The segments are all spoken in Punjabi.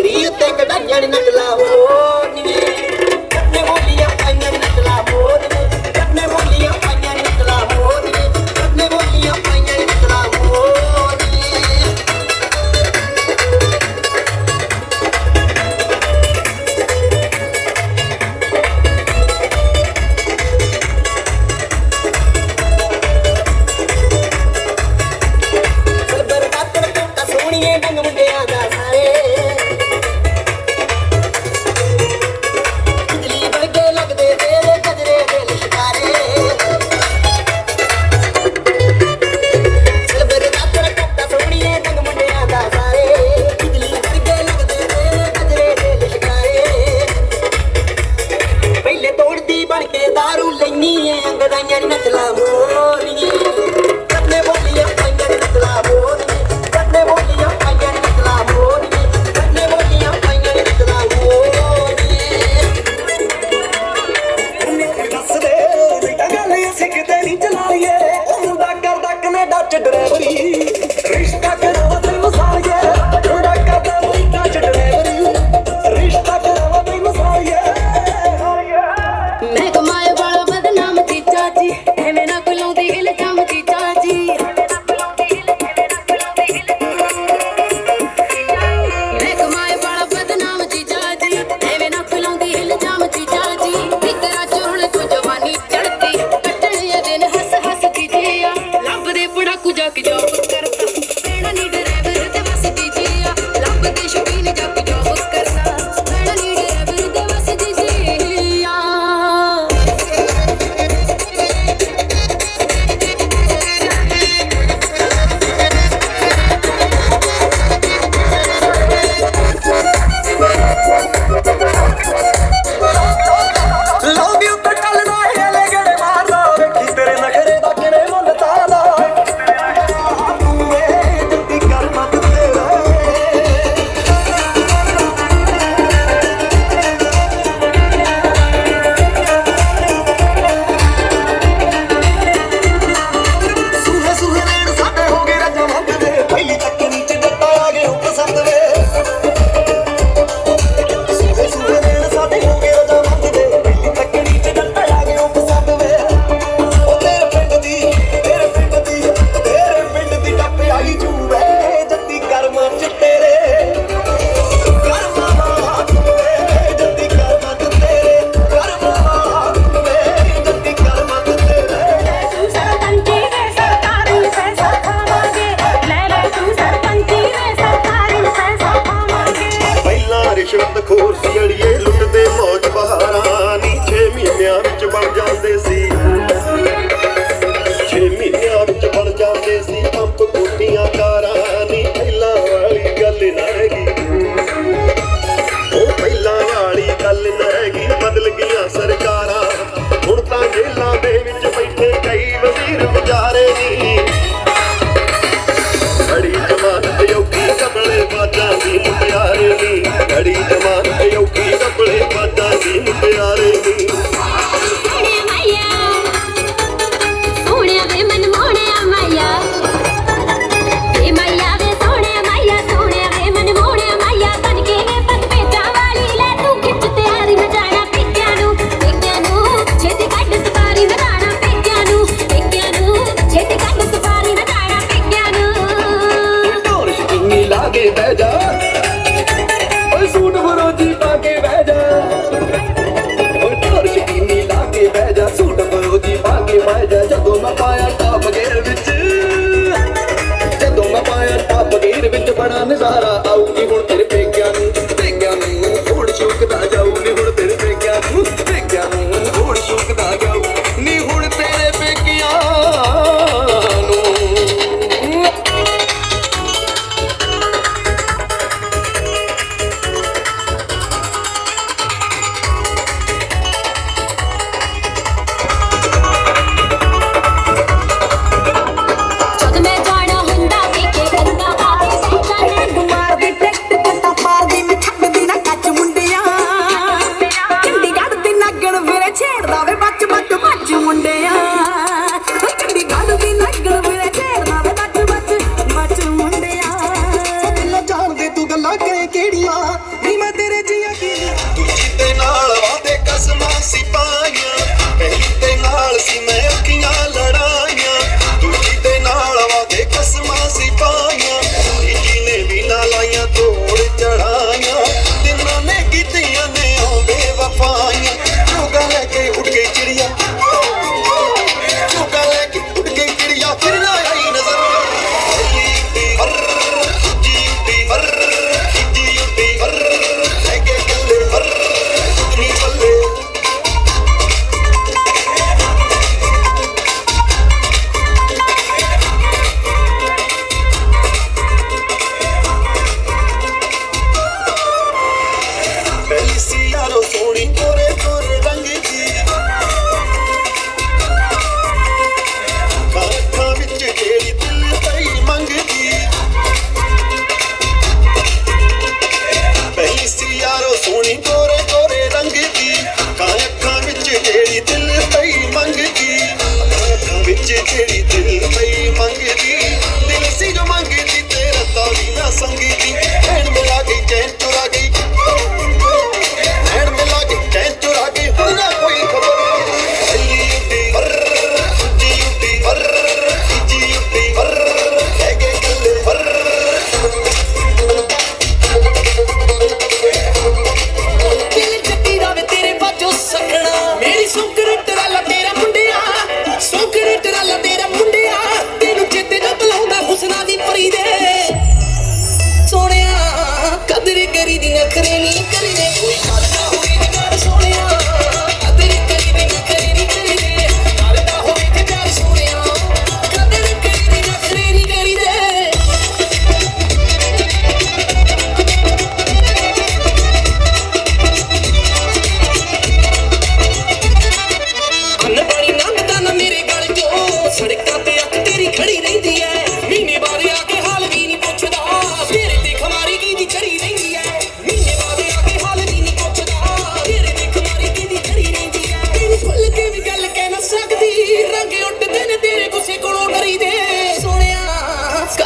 रील ते कढ़ाइयां नकला हो नी कन्ने बोलियां पाइयां नकला हो नी कन्ने बोलियां पाइयां नकला हो नी कन्ने बोलियां पाइयां नकला हो नी सबर कातड़ कोटा सोहणीए डंग मुंडियां दा सारे दारू लेनी है अंगदाइयां नचला मोरनी कन्ने बोलियां पाइयां नचला मोरनी कन्ने बोलियां पाइयां नचला मोरनी कन्ने बोलियां पाइयां नचला मोरनी दस दे गल असीं किते नहीं चलाईए मुंडा करदा कनेडा च ड्राइवरी रिश्ता करावा तैनूं सालिए मुंडा करदा कनेडा च ड्राइवरी रिश्ता करावा तैनूं सालिए मैं कमाए वाला बदनाम जी चाची एवें ना कुलाउंदी इल्जाम जी चाची मैं कमाए वाला बदनाम जी चाची एवें ना कुलाउंदी इल्जाम जी चाची तेरा चोण तो जवानी चढ़ती कटणे दिन हस हस की जिया लब दे पड़ाकू जाके जॉब करता मेरा नी ड्राइवर ते बस दी जिया लब दे शौकीन जाके जॉब करता मेरा नी ड्राइवर ते बस दी जिया लव यू तो चलदा हेले गड़े मारदा वेखी तेरे नखरे दा किने मुंड तादा तू वे जल्दी कर मत तेरा सूहे सूहे नैन साडे हो गए रजा मंग दे पहली तकनी च जट्टा आ गए हुक संद वे सूहे सूहे नैन साडे हो गए रजा मंग दे पहली तकनी च जट्टा आ गए हुक संद वे ओ तेरे पिंड दी टप आई जू वे जल्दी कर मत तेरे कर मामा वे जल्दी कर मत तेरे कर मामा वे जल्दी कर मत तेरे सरपंची वे सरकारी पैसा खावांगे ले ले तू सरपंची वे सरकारी पैसा खावांगे ਪਹਿਲਾਂ ਰਿਸ਼ਵਤ ਖੋਰ ਸੀ ਅੜੀਏ ਲੁੱਟਦੇ ਮੌਜ ਬਹਾਰਾਂ ਨੀ 6 ਮਹੀਨਿਆਂ ਵਿੱਚ ਬਣ ਜਾਂਦੇ ਸੀ 6 ਮਹੀਨਿਆਂ ਵਿੱਚ ਬਣ ਜਾਂਦੇ ਸੀ ਪੰਪ ਕੋਠੀਆਂ ਕਾਰਾਂ ਨੀ ਪਹਿਲਾਂ ਵਾਲੀ ਗੱਲ ਨਾ ਹੈਗੀ ਉਹ ਪਹਿਲਾਂ ਵਾਲੀ ਗੱਲ ਨਾ ਹੈਗੀ ਬਦਲ ਗਈਆਂ ਸਰਕਾਰਾਂ ਹੁਣ ਤਾਂ ਜੇਲ੍ਹਾਂ ਦੇ ਵਿੱਚ ਬੈਠੇ ਕਈ ਵਜ਼ੀਰ ਵਿਚਾਰੇ ਨੀ घड़ी जमानत योगी कपड़े बाजा दी मुटियारे नी घड़ी जमानत योगी कपड़े बाजा दी मुटियारे नी सोने मैया सोने वे मन मोने मैया वे मैया वे सोने वे मन मोने मैया बन के वे पग पेचा वाली ले तू खिच तैयारी में जाना पेक्या नू छेती कट सफारी में जाना पेक्या नू छेती कट सफारी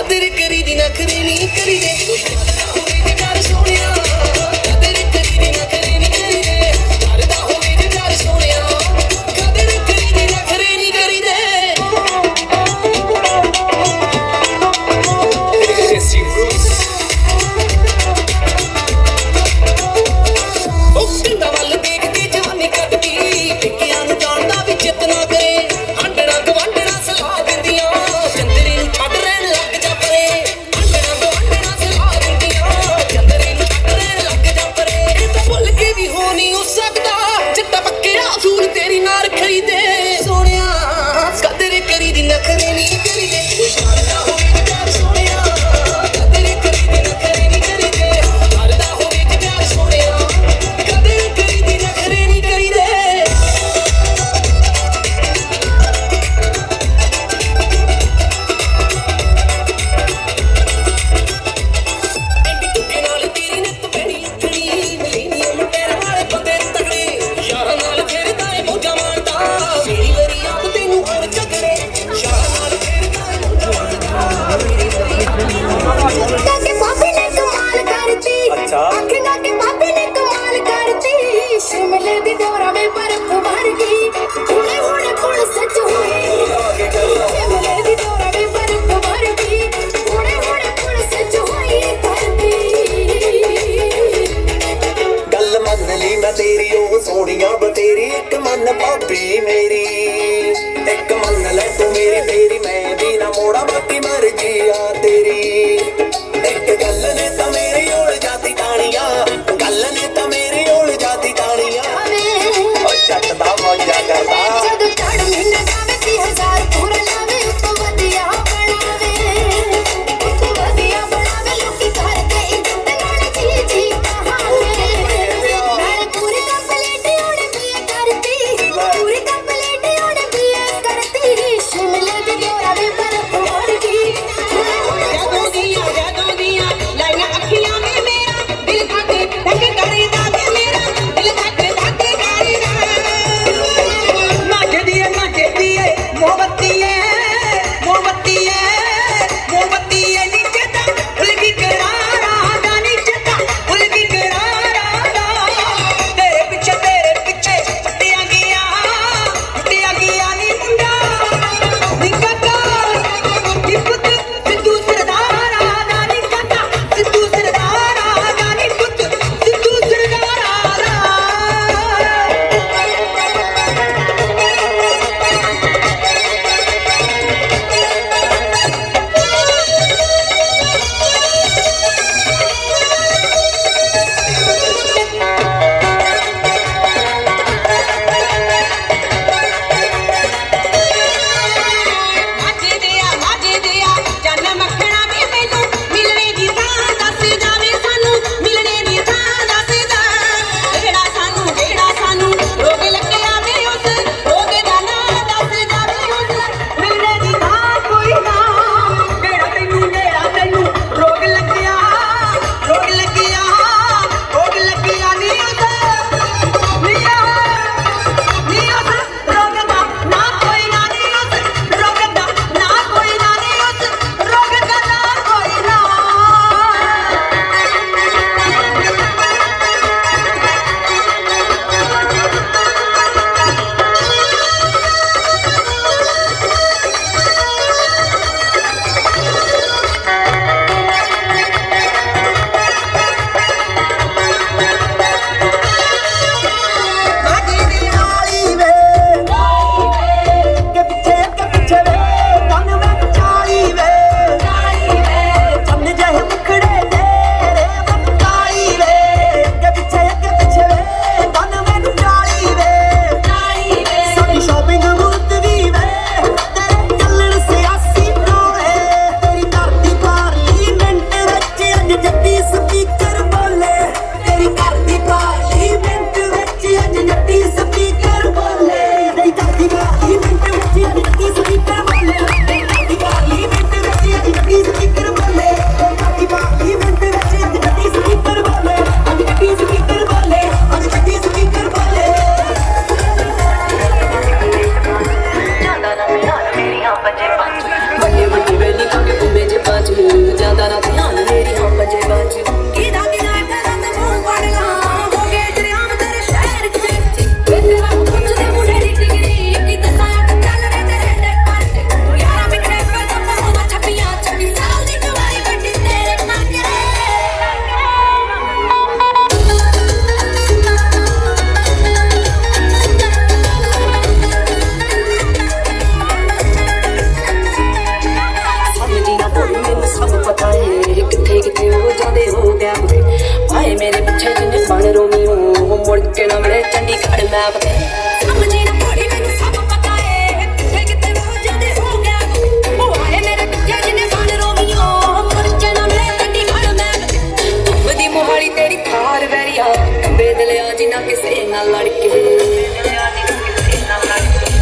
ਕਦਰ ਕਰੀ ਦੀ ਨਖਰੇ ਨਹੀਂ ਕਰੀ ਦੇ ਹੋਵੇ ਜੇ ਪਿਆਰ ਸੋਹਣਿਆ ਕਦਰ ਕਰੀ ਦੀ ਨਖਰੇ ਨਹੀਂ ਕਰੀ ਦੇ ਕਰਦਾ ਹੋਵੇ ਜੇ ਪਿਆਰ ਸੋਹਣਿਆ ਕਦਰ ਕਰੀ ਦੀ ਨਖਰੇ ਨਹੀਂ ਕਰੀ ਦੇ Jesse Bruce ਉਹ ਕੰਦਾ ਵੱਲ ਦੇਖ ਕੇ ਜਵਾਨੀ ਕੱਟਦੀ ਟਿੱਕਿਆਂ ਨੂੰ ਜਾਣਦਾ ਵੀ ਜਿੱਤ ਨਾ ਕਰੇ ਹੰਡਣਾ ਗਵਾਂਡਣਾ ਸਲਾਹ ਦਿੰਦੀਆਂ ਚੰਦਰੀ ਨੂੰ ਛੱਡ ਰਹਿਣ ਲੱਗ ਜਾ ਪਰੇ ਹੰਡਣਾ ਗਵਾਂਡਣਾ ਸਲਾਹ ਦਿੰਦੀਆਂ ਚੰਦਰੀ ਨੂੰ ਛੱਡ ਰਹਿਣ ਲੱਗ ਜਾ ਪਰੇ ਇਹ ਤਾਂ ਭੁੱਲ ਕੇ ਵੀ ਹੋ ਨਹੀਂ ਹੋ ਸਕਦਾ ਚਿੱਟਾ ਪੱਕਿਆ ਸੂਲ ਤੇਰੀ ਨਾਲ ਖਰੀਦੇ ਸੋਹਣਿਆ ਕਦਰ ਕਰੀ ਦੀ ਨਖਰੇ ਨਹੀਂ ਕਰੀ ਦੇ ਕਰਦਾ ਹੋਵੇ ਜੇ ਪਿਆਰ ਸੋਹਣਿਆ ਕਦਰ ਕਰੀ ਦੀ ਨਖਰੇ ਨਹੀਂ ਕਰੀ ਦੇ ਕਰਦਾ ਹੋਵੇ ਜੇ ਪਿਆਰ ਸੋਹਣਿਆ ਕਦਰ ਕਰੀ ਦੀ ਨਖਰੇ ਨਹੀਂ ਕਰੀ ਦੇ ਐਂਡੀ ਟੁੱਕੇ ਨਾਲ ਤੇਰੀ ਨਿੱਤ ਪੈਣੀ ਉੱਠਣੀ ਮਿਲੀਨੀਅਮ ਟੈਰ ਵਾਲੇ ਬੰਦੇ ਤਗੜੇ ਯਾਰਾਂ ਨਾਲ ਫਿਰਦਾ ਏ ਮੌਜਾਂ ਮਾਰਦਾ ਮੇਰੀ ਵਾਰੀ ਆਪ ਤੈਨੂੰ ਹੋਰ ਝਗੜੇ ਯਾਰਾਂ ਨਾਲ ਫਿਰਦਾ ਏ ਮੌਜਾਂ ਮਾਰਦਾ ਮੇਰੀ ਵਾਰੀ ਕਾਕੇ ਬਾਬੇ ਨੇ ਕਮਾਲ ਕਰਤੀ ਆਖੇਗਾ ਕਿ ਬਾਬੇ ਨੇ ਕਮਾਲ ਕਰਤੀ ਸ਼ਿਮਲੇ ਦੀ ਡੋਰਾ ਵੇ ਬਰਫ ਵਰਗੀ ਹੁਣੇ ਹੁਣੇ ਪੁਲ ਸੱਚ ਹੋਈ ਸ਼ਿਮਲੇ ਦੀ ਡੋਰਾ ਵੇ ਬਰਫ ਵਰਗੀ ਹੁਣੇ ਹੁਣੇ ਪੁਲ ਸੱਚ ਹੋਈ ਧਰਤੀ ਗੱਲ ਮੰਨ ਲਈ ਮੈਂ ਤੇਰੀ ਉਹ ਸੋਹਣੀਆਂ ਬਤੇਰੀ ਇੱਕ ਮੰਨ ਭਾਬੀ ਮੇਰੀ ਇੱਕ ਮੰਨ ਲੈ ਤੂੰ ਮੇਰੀ ਤੇਰੀ ਮੈਂ ਵੀ ਨਾ ਮੋੜਾ ਬਾਕੀ ਮਰਜੀ ਆ ਤੇਰੀ ਇੱਕ ਗੱਲ ਨੇ ਤਾਂ ਮੇਰੀ ਉਲ ਜਾਤੀ ਟਾਣੀਆਂ ਗੱਲ ਨੇ ਤਾਂ ਮੇਰੀ ਉਲ ਜਾਤੀ ਟਾਣੀਆਂ ਓ ਜੱਟ ਦਾ ਮੌਜਾ ਕਰਦਾ ਜਦੋਂ ਚੜ ਮਹੀਨਾ ਜਾਵੇ 30,000 ਪੂਰਾ ਲਾਵੇ ਉਸ ਤੋਂ ਵਧੀਆ ਬਣਾਵੇ ਲੋਕੀ ਕਰਦੇ ਇੱਜ਼ਤ ਨਾਲ ਜੀ ਕਹਾਂਗੇ ਨਾਲੇ ਪੂਰੀ ਕੰਪਲੀਟ ਉਹਨੇ ਪੀਏ ਕਰਤੀ ਪੂਰੀ ਕੰਪਲੀਟ ਉਹਨੇ ਪੀਏ ਕਰਤੀ ਸ਼ਿਮਲੇ ਦੀ ਡੋਰਾ ਵੇ ਬਰਫ ਵਰਗੀ ਹੁਣੇ ਹੁਣੇ ਮੈਪ ਤੇ ਸਮਝੀ ਨਾ ਪੜੀ ਮੈਨੂੰ ਸਭ ਪਤਾ ਏ ਕਿੱਥੇ ਕਿੱਥੇ ਬਹੁਤ ਜ਼ਿਆਦੇ ਹੋ ਗਿਆ ਉਹ ਆਏ ਮੇਰੇ ਪਿੱਛੇ ਜਿਹਨੇ ਬਣ ਰੋਮੀਓ ਖਰਚੇ ਨਾ ਮੈਂ ਗੱਡੀ ਖੜ ਮੈਂ ਧੁੱਪਦੀ ਮੋਹਾਲੀ ਤੇਰੀ ਥਾਰ ਵੈਰੀਆ ਕੰਬੇ ਦਿਲਿਆ ਜਿਨਾ ਕਿਸੇ ਨਾਲ ਲੜ ਕੇ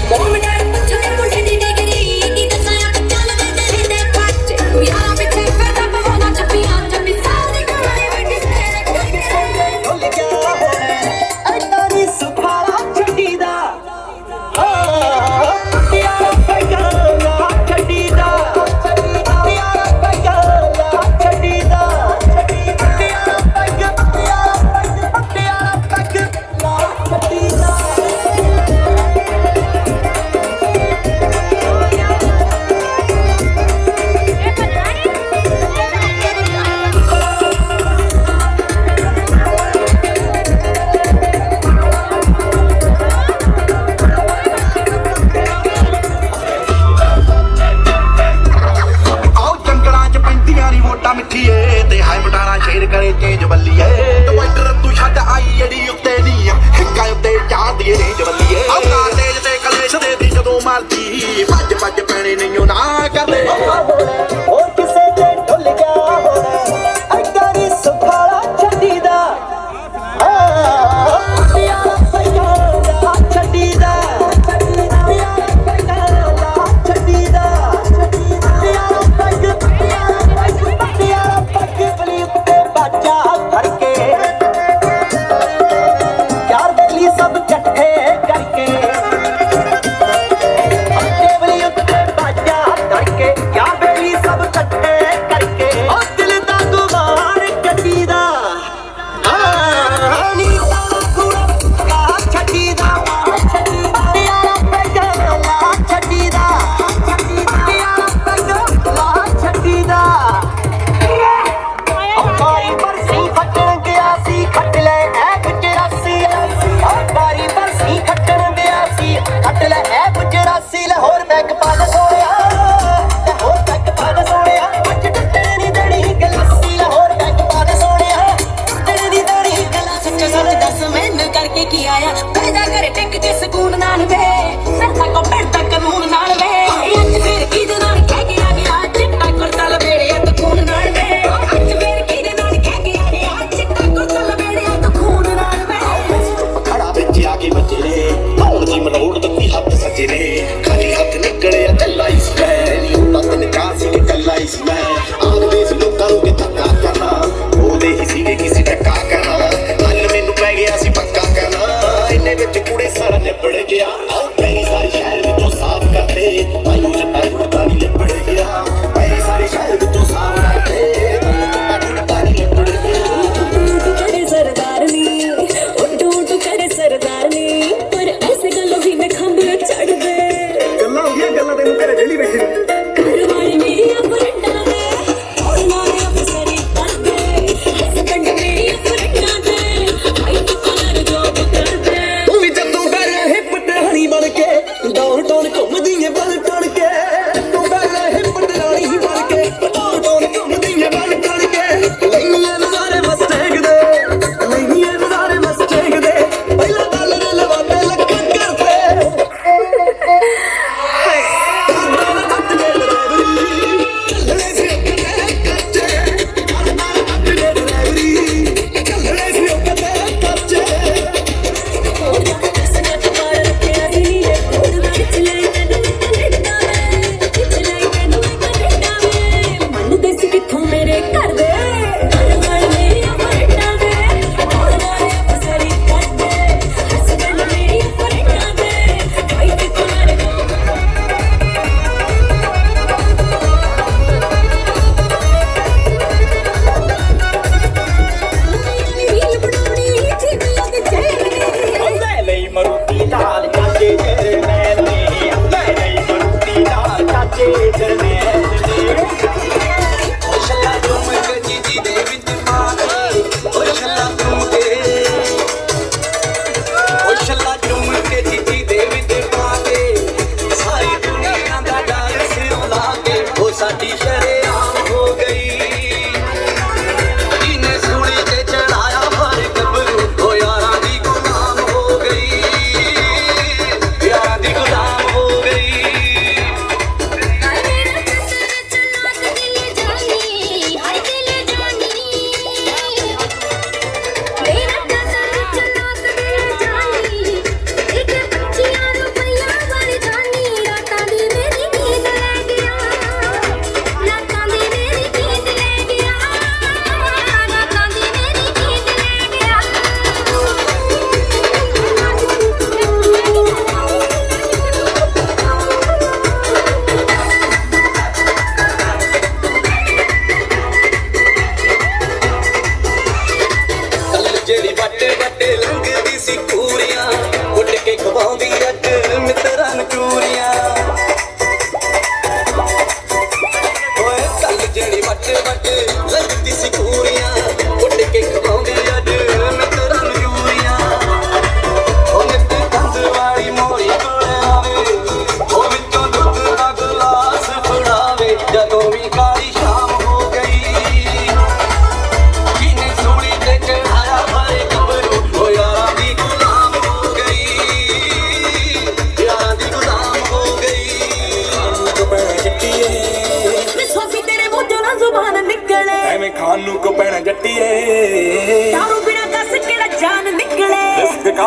ਮੋਮ ਡਰ ਪੁੱਛੇ ਮੁੰਡੇ ਦੀ ਡਿਗਰੀ ਕੀ ਦੱਸਾਂ ਚੱਲਦੇ ਤੇਰੇ ਦੇ ਖਰਚੇ ਯਾਰਾਂ ਪਿੱਛੇ ਫਿਰਦਾ ਪਵਾਉਣਾ ਚੱਪੀਆਂ ਚੱਪੀ ਸਾਰੀ ਕਮਾਈ ਵੱਡੀ ਤੇਰੇ ਕਰਕੇ ਢੁੱਲ ਗਿਆ ਹੋਣਾ ਐਦਾਂ ਨੀ ਸੁਖਾਲਾ ਛੱਡੀ ਦਾ ਯਾਰਾ ਪੈਗਾਲਾ ਛੱਡੀ ਦਾ ਯਾਰਾ ਪੈਗਾਲਾ ਛੱਡੀ ਦਾ ਯਾਰਾ ਪੈਗਾਲਾ ਛੱਡੀ ਦਾ ਆਓ ਜੰਗਲਾਂ 'ਚ ਪੈਂਦੀਆਂ ਨੀ ਵੋਟਾਂ ਮਿੱਠੀਏ ਤੇ ਹਾਏ ਬਟਾਣਾ ਸ਼ੇਰ ਕਰੇ ਚੇਂਜ ਬੱਲੀਏ ਡਿਵਾਈਡਰ ਤੂੰ ਛੱਡ ਆਈ ਜਿਹੜੀ ਉੱਤੇ ਨਹੀਂ ਹਿੱਕਾਂ ਉੱਤੇ ਚਾਹਦੀ ਰੇਂਜ ਬੱਲੀਏ ਆਪਣਾ ਤੇਜ ਤੇ ਕਲੇਸ਼ ਦੇ ਦੀ ਜਦੋਂ ਮਰਜੀ ਭੱਜ ਭੱਜ ਪੈਣੇ ਨਹੀਂਓ ਨਾ ਕਰਦੇ ਹੋਰ ਕਿਸੇ ਦੇ ਢੁੱਲ ਗਿਆ ਹੋਣਾ ਐਦਾਂ ਨੀ ਸੁਖਾਲਾ ਛੱਡੀ ਦਾ ਯਾਰਾ ਪੈਗਾਲਾ ਛੱਡੀ ਦਾ ਯਾਰਾ ਪੈਗਾਲਾ ਛੱਡੀ ਦਾ ਯਾਰਾ ਪੈਗ ਬਲੀ ਉੱਤੇ ਬਾਜਾ ਫੜ ਕੇ ਯਾਰ ਬਲੀ ਸਭ ਇਕੱਠੇ ਕਰਕੇ ਬਲੀ ਉੱਤੇ ਬਾਜਾ ਫੜ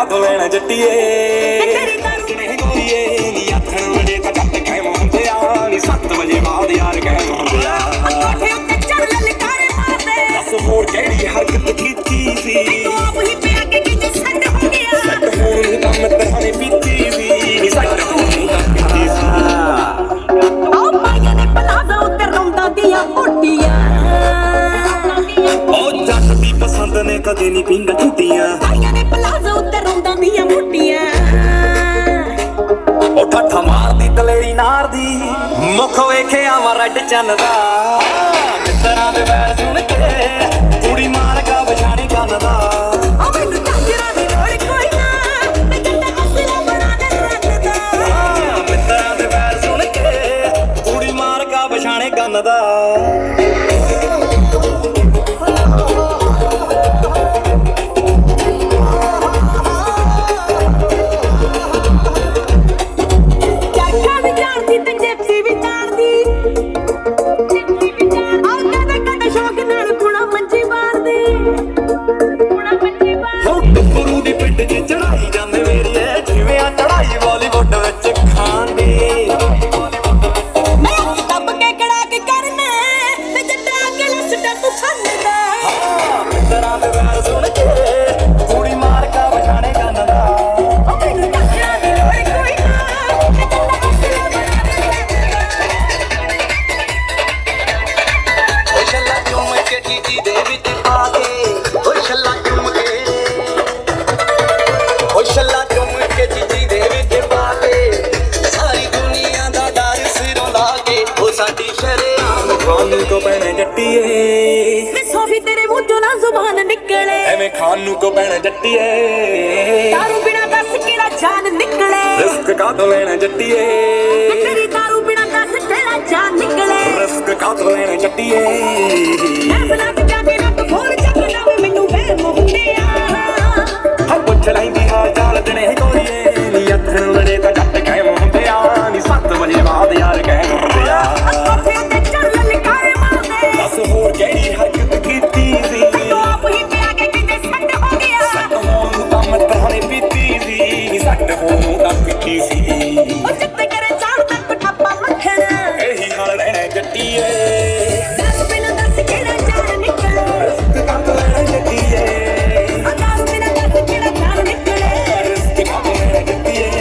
ਕਾਤੋਂ ਲੈਣਾ ਜੱਟੀਏ ਕਿਹਨੇ ਗੋਰੀਏ ਨੀ ਆਖਣ ਵੜੇ ਤਾਂ ਜੱਟ ਕਾਇਮ ਹੁੰਦੇ ਆ ਨੀ 7 ਵਜੇ ਬਾਅਦ ਯਾਰ ਕਾਇਮ ਹੁੰਦੇ ਆ ਕੋਠੇ ਉੱਤੇ ਚੜ ਲਲਕਾਰੇ ਮਾਰਦੇ ਦੱਸ ਹੋਰ ਕਿਹੜੀ ਹਰਕਤ ਕੀਤੀ ਸੀ ਤੂੰ ਆਪ ਹੀ ਪਿਆ ਕੇ ਕਿਤੇ ਸੱਟ ਹੋ ਗਿਆ ਸੱਟ ਹੋਣ ਨੂੰ ਕੰਮ ਤੇਰਾ ਨੇ ਪੀਤੀ ਸੀ ਨੀ ਸੱਟ ਹੋਣ ਨੂੰ ਕੰਮ ਪੀਤੀ ਸੀ ਆਹ ਮਾਈਆਂ ਨੇ ਪਲਾਜ਼ਾ ਉੱਤੇ ਰੌਂਦਾਂ ਦੀਆਂ ਓਟੀਆਂ ਉਹ ਜੱਟ ਦੀ ਪਸੰਦ ਨੇ ਕਦੇ ਨਹੀਂ ਪਿੰਗਾ ਟੁੱਟੀਆਂ ਮਾਈਆਂ ਨੇ ਪਲਾਜ਼ਾ ਉੱਤੇ ਰੌਂਦਾਂ ਦੀਆਂ ਮੋਟੀਆਂ ਉਹ ਠੱਠਾ ਮਾਰਦੀ ਦਲੇਰੀ ਨਾਰ ਦੀ ਮੁਖ ਵੇਖਿਆ ਵਾ ਰੈਡ ਚੰਨ ਦਾ ਮਿੱਤਰਾਂ ਦੇ ਵੈਰ ਸੁਣ ਕੇ ਕੁੜੀ ਮਾਰ ਕਾ ਵਿਛਾਣੀ ਕੰਨ ਦਾ ਆ ਮੈਨੂੰ ਚਾਚਰਾ ਦੀ ਲੋੜ ਕੋਈ ਨਾ ਮੈਂ ਜੱਟਾ ਅਸਲਾ ਬਣਾ ਦੇ ਰੱਤ ਦਾ ਮਿੱਤਰਾਂ ਦੇ ਵੈਰ ਸੁਣ ਕੇ ਕੁੜੀ ਮਾਰ ਕਾ ਵਿਛਾਣੇ ਕੰਨ ਦਾ ਚਾਚਾ ਵੀ ਜਾਣਦੀ ਤੇ ਜੇਪਸੀ ਵੀ ਜਾਣਦੀ ਆ ਕਦੇ ਸ਼ੌਕ ਨਾਲ ਕੁਣਾ ਮੰਜੀ ਮਾਰਦੀ ਹੋ ਟੁੱਪਰੂ ਦੀ ਪਿੱਠ 'ਚ ਚੜਾਈ ਜਾਂਦੇ ਮੇਰੀਏ ਜਿਵੇਂ ਆ ਚੜਾਈ ਬਾਲੀਵੁੱਡ ਵਿੱਚ ਖਾਂਦੀ ਮੈਂ ਦੱਬ ਕੇ ਕੜਾ ਕੇ ਕਰਨਾ ਤੇ ਜੱਟਾ ਕੇ ਲਸਟਾ ਤੂੰ ਸੰਦਾ ਮਿੱਤਰਾਂ ਦੇ ਵੈਰ ਸੁਣ ਕੇ ਕੁੜੀ ਮਾਰ ਕਾ ਵਿਛਾਣੇ ਕੰਨ ਦਾ ਆ ਮੈਨੂੰ ਚਾਚਰਾ ਦੀ ਲੋੜ ਕੋਈ ਨਾ ਮੈਂ ਜੱਟਾ ਅਸਲਾ ਬਣਾ ਦੇ ਓਏ ਛੱਲਾ ਚੁੰਮ ਕੇ ਚੀਜੀ ਦੇ ਵਿੱਚ ਪਾ ਕੇ ਓਏ ਛੱਲਾ ਚੁੰਮ ਕੇ ਓਏ ਛੱਲਾ ਚੁੰਮ ਕੇ ਚੀਜੀ ਦੇ ਵਿੱਚ ਪਾ ਕੇ ਸਾਰੀ ਦੁਨੀਆ ਦਾ ਡਰ ਸਿਰੋਂ ਲਾ ਕੇ ਉਹ ਸਾਡੀ ਸ਼ਰੇਆਮ ਖਾਨ ਕੋ ਪੈਣਾ ਜੱਟੀਏ ਮੈਂ ਸੋਫੀ ਤੇਰੇ ਮੂੰਹ ਚੋਂ ਨਾ ਜ਼ੁਬਾਨ ਨਿਕਲੇ ਐਵੇਂ ਖਾਨ ਨੂੰ ਕੋ ਪੈਣਾ ਜੱਟੀਏ ਦਾਰੂ ਬਿਨਾ ਦੱਸ ਕਿਹੜਾ ਜਾਨ ਨਿਕਲੇ ਰਿਸਕ ਕਾਤੋਂ ਲੈਣਾ ਜੱਟੀਏ ਤੇਰੀ ਦਾਰੂ ਬਿਨਾ ਦੱਸ ਕਿਹੜਾ ਜਾਨ ਨਿਕਲੇ ਰਿਸਕ ਕਾਤੋਂ ਲੈਣਾ ਜੱਟੀਏ ਮੈਂ ਬਣਾ ਕੇ ਜਾ ਕੇ ਨੱਕ ਫੋੜ ਚੱਕਦਾ ਵੇ ਮੈਨੂੰ ਵਹਿਮ ਹੁੰਦੇ ਆ ਹਾਂ ਪੁੱਛ ਲੈਂਦੀ ਹਾਲ ਚਾਲ ਦਿਨੇ ਗੋਰੀਏ ਨੀ ਅੱਖਣ ਵੜੇ ਤਾਂ ਜੱਟ ਕਾਇਮ ਹੁੰਦੇ ਆ ਨੀ 7 ਵਜੇ ਬਾਅਦ ਯਾਰ ਕਾਇਮ ਹੁੰਦੇ ਆ ਕੋਠੇ ਉੱਤੇ ਚੜ ਲਲਕਾਰੇ ਮਾਰਦੇ ਦੱਸ ਹੋਰ ਕਿਹੜੀ ਹਰਕਤ ਕੀਤੀ ਸੀ ਤੂੰ ਆਪ ਹੀ ਪਿਆ ਕੇ ਕਿਤੇ ਸੱਟ ਹੋ ਗਿਆ ਸੱਟ ਹੋਣ ਨੂੰ ਕੰਮ ਤੇਰਾ ਨੇ ਪੀਤੀ ਸੀ ਨੀ ਸੱਟ ਹੋਣ ਨੂੰ ਕੰਮ ਪੀਤੀ ਸੀ ਉਹ ਜਿੱਤੇ ਕਰੇ ਚਾੜ ਤੱਕ ਠੱਪਾ ਮੱਖਣ ਇਹੀ ਹਾਲ ਰਹਿਣਾ ਜੱਟੀਏ ਦਾਰੂ ਬਿਨਾ ਦੱਸ ਕਿਹੜਾ ਜਾਨ ਨਿਕਲੇ ਰਿਸਕ ਕਾਤੋਂ ਲੈਣਾ ਜੱਟੀਏ ਦਾਰੂ ਬਿਨਾ ਦੱਸ ਕਿਹੜਾ ਜਾਨ ਨਿਕਲੇ ਰਿਸਕ ਕਾਤੋਂ ਲੈਣਾ ਜੱਟੀਏ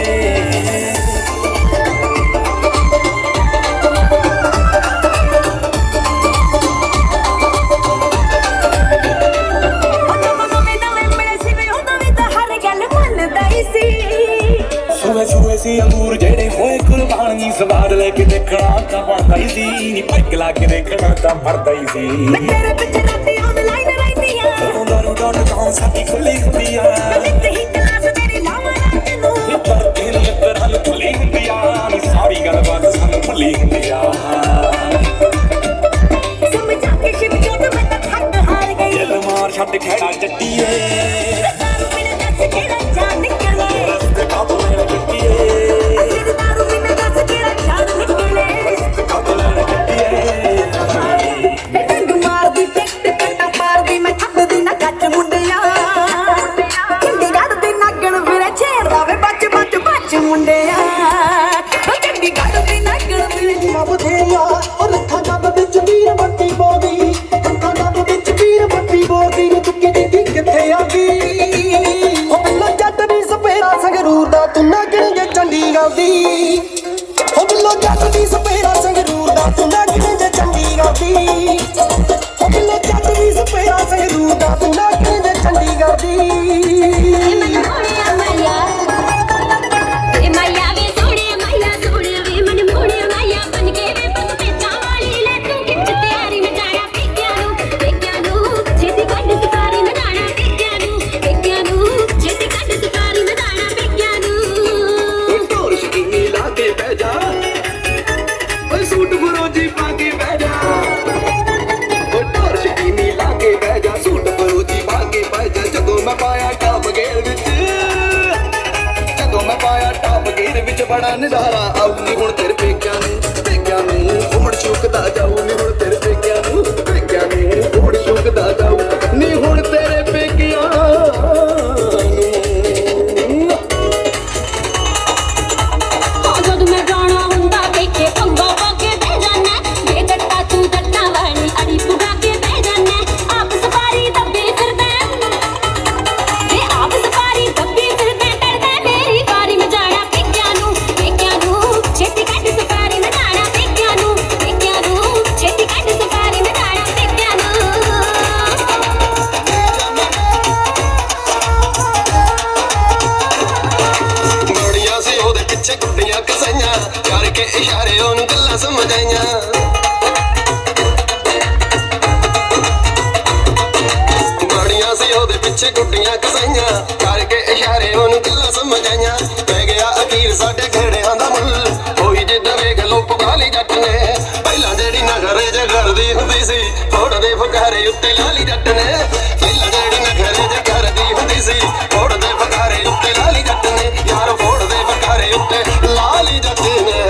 ਉਹ ਜਦੋਂ ਨਵੇਂ ਨਵੇਂ ਮਿਲੇ ਸੀ ਵੇ ਉਦੋਂ ਵੀ ਤਾਂ ਹਰ ਗੱਲ ਮੰਨਦਾ ਹੀ ਸੀ ਸੂਏ ਸੂਏ ਸੀ ਅੰਗੂਰ ਜਿਹੜੇ ਹੋਏ ਕੁਰਬਾਨ ਨੀ ਸਵਾਦ ਲੈ ਕੇ ਦੇਖਣਾ ਤਾਂ ਬਣਦਾ ਹੀ ਸੀ ਨੀ ਪੈਕ ਲਾ ਕੇ ਦੇਖਣਾ ਤਾਂ ਮਰਦਾ ਹੀ ਸੀ ਮੈਂ ਤੇਰੇ ਪਿੱਛੇ ਰਾਤੀ ਆਨਲਾਈਨ ਰਹਿੰਦੀ ਆ ਦਾਰੂ.com ਸਾਡੀ ਖੁੱਲੀ ਹੁੰਦੀ ਆ ਨਿੱਤ ਹੀ ਕਲਾਸ ਤੇਰੀ ਲਾਵਾਂ ਰਾਤ ਨੂੰ ਪਰ ਤੇਰੇ ਮਿੱਤਰਾਂ ਨੂੰ ਖੁੱਲੀ ਹੁੰਦੀ ਆ ਨੀ ਸਾਰੀ ਗੱਲਬਾਤ ਸਾਨੂੰ ਖੁੱਲੀ ਹੁੰਦੀ ਆ ਸਮਝਾ ਕੇ ਸ਼ਿਵ ਜੋਤ ਮੈਂ ਤਾਂ ਥੱਕ ਹਾਰ ਗਈ ਦਿਲ ਮਾਰ ਛੱਡ ਖੜਾ ਜੱਟੀਏ ਦਾਰੂ ਬਿਨਾ ਦੱਸ ਕਿਹੜਾ ਜਾਨ ਨਿਕਲੇ ਰਿਸਕ ਕਾਤੋਂ ਲੈਣਾ ਜੱਟੀਏ ਤੇਰੀ ਦਾਰੂ ਬਿਨਾ ਦੱਸ ਕਿਹੜਾ ਜਾਨ ਨਿਕਲੇ ਰਿਸਕ ਕਾਤੋਂ ਲੈਣਾ ਜੱਟੀਏ ਡੰਗ ਮਾਰਦੀ ਟਿਕਟ ਕੱਟਾ ਮਾਰਦੀ ਮੈਂ ਥੱਕਦੀ ਨਾ ਕੱਚ ਮੁੰਡਿਆ ਚੰਡੀਗੜ੍ਹ ਦੇ ਨਾਗਣ ਵੀਰੇ ਛੇੜਦਾ ਵੇ ਬੱਚ ਬੱਚ ਬੱਚ ਮੁੰਡਿਆ ਉਹ ਚੰਡੀਗੜ੍ਹ ਦੇ ਨਾਗਣ ਵੀਰੇ ਬਥੇਰੀਆਂ ਉਹ ਲੱਖਾਂ ਡੱਬ ਵਿੱਚ ਵੀਰ ਬੱਤੀ ਬੋਦੀ ਲੱਖਾਂ ਡੱਬ ਵਿੱਚ ਵੀਰ ਬੱਤੀ ਬੋਦੀ ਨੂੰ ਤੁੱਕੇ ਦੀ ਕਿੱਥੇ ਆ ਗਈ ਉਹ ਬਿੱਲੋ ਜੱਟ ਦੀ ਸਪੇਰਾ ਸੰਗਰੂਰ ਦਾ ਤੂੰ ਨਾ ਕਿਹੜੇ ਚੰਡੀਗੜ੍ਹ ਦੀ ਉਹ ਬਿੱਲੋ ਜੱਟ ਦੀ ਸਪੇਰਾ ਸੰਗਰੂਰ ਦਾ ਤੂੰ ਨਾ ਕਿਹੜੇ ਚੰਡੀਗੜ੍ਹ ਦੀ ਉਹ ਬਿੱਲੋ ਜੱਟ ਦੀ ਸਪੇਰਾ ਸੰਗਰੂਰ ਦਾ ਤੂੰ ਨਾ ਕਿਹੜੇ ਚੰਡੀਗੜ੍ਹ ਦੀ ਢੋਲ ਸ਼ਕੀਨੀ ਲਾ ਕੇ ਬਹਿ ਜਾ ਓਏ ਸੂਟ ਫਰੋਜੀ ਪਾ ਕੇ ਬਹਿ ਜਾ ਓਏ ਢੋਲ ਸ਼ਕੀਨੀ ਲਾ ਕੇ ਬਹਿ ਜਾ ਸੂਟ ਫਰੋਜੀ ਪਾ ਕੇ ਬਹਿ ਜਾ ਜਦੋਂ ਮੈਂ ਪਾਇਆ ਟਾਪ ਗੇਰ ਵਿੱਚ ਜਦੋਂ ਮੈਂ ਪਾਇਆ ਟਾਪ ਗੇਰ ਵਿੱਚ ਬੜਾ ਨਜ਼ਾਰਾ ਆਉ ਨੀ ਹੁਣ ਤੇਰੇ ਪੇਕਿਆਂ ਨੂੰ ਹੁਣ ਚੁੱਕਦਾ ਜਾਊ ਨੀ ਹੁਣ ਤੇਰੇ ਪੇਕਿਆਂ ਨੂੰ ਹੁਣ ਚੁੱਕਦਾ ਜਾਊ ਨੀ ਹੁਣ ਤੇਰੇ ਪੇਕਿਆਂ ਨੂੰ ਪਿੱਛੇ ਗੁੱਡੀਆਂ ਕਸਾਈਆਂ ਕਰਕੇ ਇਸ਼ਾਰੇ ਉਹਨੂੰ ਗੱਲਾਂ ਸਮਝਾਈਆਂ ਪੈ ਗਿਆ ਅਖੀਰ ਸਾਡੇ ਘੇੜਿਆਂ ਦਾ ਮੁੱਲ ਹੋਈ ਜਿੱਦਾਂ ਵੇਖ ਲੋ ਪੁਗਾਲੀ ਜੱਟ ਨੇ ਪਹਿਲਾਂ ਜਿਹੜੀ ਨਖਰੇ ਜੇ ਕਰਦੀ ਹੁੰਦੀ ਸੀ ਫੋੜਦੇ ਫੁਕਾਰੇ ਉੱਤੇ ਲਾਲੀ ਜੱਟ ਨੇ ਪਹਿਲਾਂ ਜਿਹੜੀ ਨਖਰੇ ਜੇ ਕਰਦੀ ਹੁੰਦੀ ਸੀ ਫੋੜਦੇ ਫੁਕਾਰੇ ਉੱਤੇ ਲਾਲੀ ਜੱਟ ਨੇ ਯਾਰ ਫੋੜਦੇ ਫੁਕਾਰੇ ਉੱਤੇ ਲਾਲੀ ਜੱਟ ਨੇ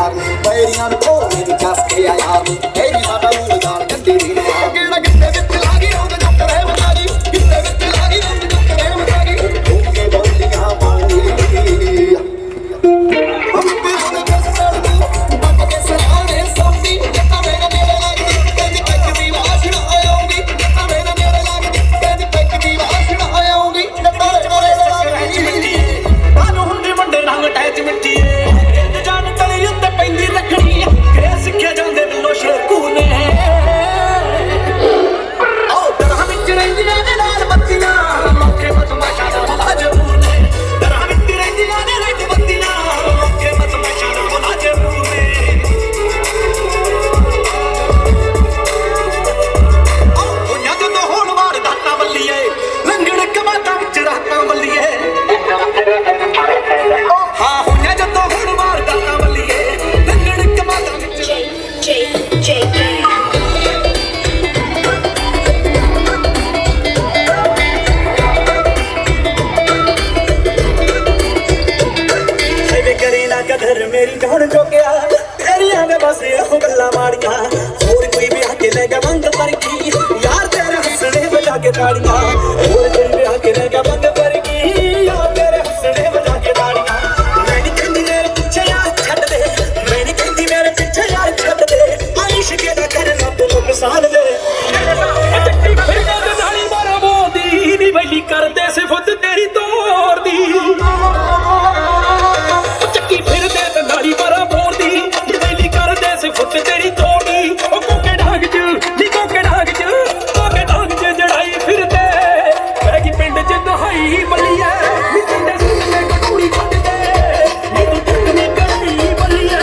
यार पैरियां नु कोने दी चस के आ यार ए नी साडा उड़दान गंदी दी ਕਿਹੜਾ ਕਿੱਤੇ ਵਿੱਚ ਲਾਗੀ ਉਹ ਜੱਟ ਰਹਿ ਮਤਾਰੀ ਕਿੱਤੇ ਵਿੱਚ ਲਾਗੀ ਉਹ ਜੱਟ ਰਹਿ ਮਤਾਰੀ ਕੇ ਬੋਲੀਆਂ ਪਾਉਂਦੀ ਹਮ ਤੇ ਹੁਣ ਕਸਰ ਤੂੰ ਬੱਟ ਕੇ ਸਰਾਣੇ ਸੌਂਦੀ ਜੱਟਾਂ ਮੇਰੇ ਨੇੜੇ ਲੱਗਦੀ ਕਹਿੰਦੀ ਪੈਕ ਦੀ ਵਾਸ਼ਣਾ ਆਉਂਦੀ ਜੱਟਾਂ ਮੇਰੇ ਨੇੜੇ ਲੱਗਦੀ ਕਹਿੰਦੀ ਪੈਕ ਦੀ ਵਾਸ਼ਣਾ ਆਉਂਦੀ ਜੱਟਾਂ ਮੇਰੇ ਨੇੜੇ ਲੱਗਦੀ ਸਾਨੂੰ ਹੁੰਦੀ ਵੱਡੇ ਰੰਗ ਟੈਚ ਮਿੱਟੀਏ ਜਾਨ ਤਲੀ ਉੱਤੇ ਪੈਂਦੀ ਰੱਖਣੀ ਕਿ ਸਿੱਖਿਆ ਜਾਂਦੇ ਬਿੱਲੋ ਸ਼ੇਰਕੂ ਨੇ ਆਓ ਦਰਾਂ ਵਿੱਚ ਰਹਿੰਦੀਆਂ ਨੇ ਲਾਲ ਬੱਤੀਆਂ ਮੌਕੇ ਮਤਮਾਸ਼ਾ ਦਾ ਮਲਾਜਪੂਰ ਨੇ ਦਰਾਂ ਵਿੱਚ ਰਹਿੰਦੀਆਂ ਨੇ ਰੈੱਡ ਬੱਤੀਆਂ ਮੌਕੇ ਮਤਮਾਸ਼ਾ ਦਾ ਮਲਾਜਪੂਰ ਨੇ ਆਓ ਉਹਨਾਂ ਜਦੋਂ ਹੋਣ ਵਾਰ ਦਾਤਾ ਬੱਲੀਏ ਲੰਗੜ ਕਮਾਤਾ ਵਿੱਚ ਰਾਤਾਂ ਬੱਲੀਏ ਹਾਂ ਹੋਈਆਂ ਜਦੋਂ ਹੁਣ ਵਾਰ ਦਾਤਾਂ ਬੱਲੀਏ ਲੰਗੜ ਕਮਾਤਾਂ ਵਿੱਚ ਐਵੇਂ ਕਰੇ ਨਾ ਕਦਰ ਮੇਰੀ ਜਾਨ ਜੋਗਿਆ ਤੇਰੀਆਂ ਦੇ ਬਸ ਇਹੋ ਗੱਲਾਂ ਮਾੜੀਆਂ ਹੋਰ ਕੋਈ ਵੀ ਆ ਕੇ ਲੈ ਗਿਆ ਮੰਗ ਪਰਕੀ ਯਾਰ ਤੇਰੇ ਹੱਸਣੇ ਵਜਾ ਕੇ ਤਾੜੀਆਂ ਹੋਰ ਕੋਈ ਵੀ ਆ ਕੇ ਲੈ ਗਿਆ ਮੰਗ ਪਰਕੀ ਯਾਰ ਤੇਰੇ ਹੱਸਣੇ ਵਜਾ ਕੇ ਤਾੜੀਆਂ ਮੈਂ ਨੀ ਕਹਿੰਦੀ ਮੇਰੇ ਪਿੱਛੇ ਯਾਰ ਛੱਡ ਦੇ ਮੈਂ ਨੀ ਕਹਿੰਦੀ ਮੇਰੇ ਪਿੱਛੇ ਯਾਰ ਛੱਡ ਦੇ ਇਸ਼ਕ ਦਾ ਕਰਨਾ ਤੂੰ ਨੁਕਸਾਨ ਦੇ ਚੱਕੀ ਫਿਰਦੇ ਤੇ ਨਾਲੀ ਮਾਰਾ ਬੋਦੀ ਨੀ ਵੈਲੀ ਕਰਦੇ ਸਿਫਤ ਤੇਰੀ ਤੋੜ ਦੀ ਚੱਕੀ ਫਿਰਦੇ ਤੇ ਨਾਲੀ ਮਾਰਾ ਬੋਦੀ ਨੀ ਵੈਲੀ ਕਰਦੇ ਸਿਫਤ ਤੇਰੀ ਤੋੜ ਦੀ ਉਹ ਕੋਕੇ ਢਾਂਗ ਚ ਨੀ ਕੋਕੇ ਢਾਂਗ ਚ ਜੜਾਈ ਫਿਰਦੇ ਬਹਿ ਗਈ ਪਿੰਡ ਚ ਦਹਾਈ ਬੱਲੀਏ ਨੀ ਤੇਰੇ ਸੁਣਨੇ ਕਟੂੜੀ ਕੱਢ ਦੇ ਨੀ ਤੂੰ ਟੁੱਟਣੀ ਕੜਾਈ ਬੱਲੀਏ